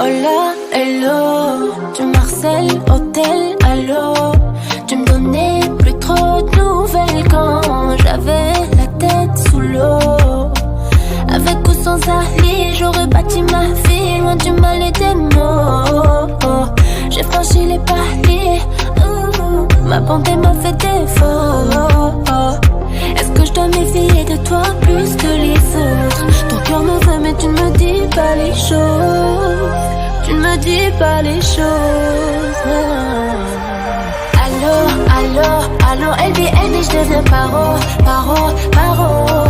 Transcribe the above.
Hola, hello, tu m'harcèles, hôtel, allô. Tu me donnais plus trop de nouvelles quand j'avais la tête sous l'eau. Avec ou sans Ali, j'aurais bâti ma vie loin du mal et des mots. J'ai franchi les paliers, ma bonté m'a fait défaut. Est-ce que je dois méfier de toi plus que les autres? Ton cœur me veut mais tu ne me dis pas les choses. Tu ne me dis pas les choses. Allô, allô, allô, LBN et je deviens paro, paro, paro.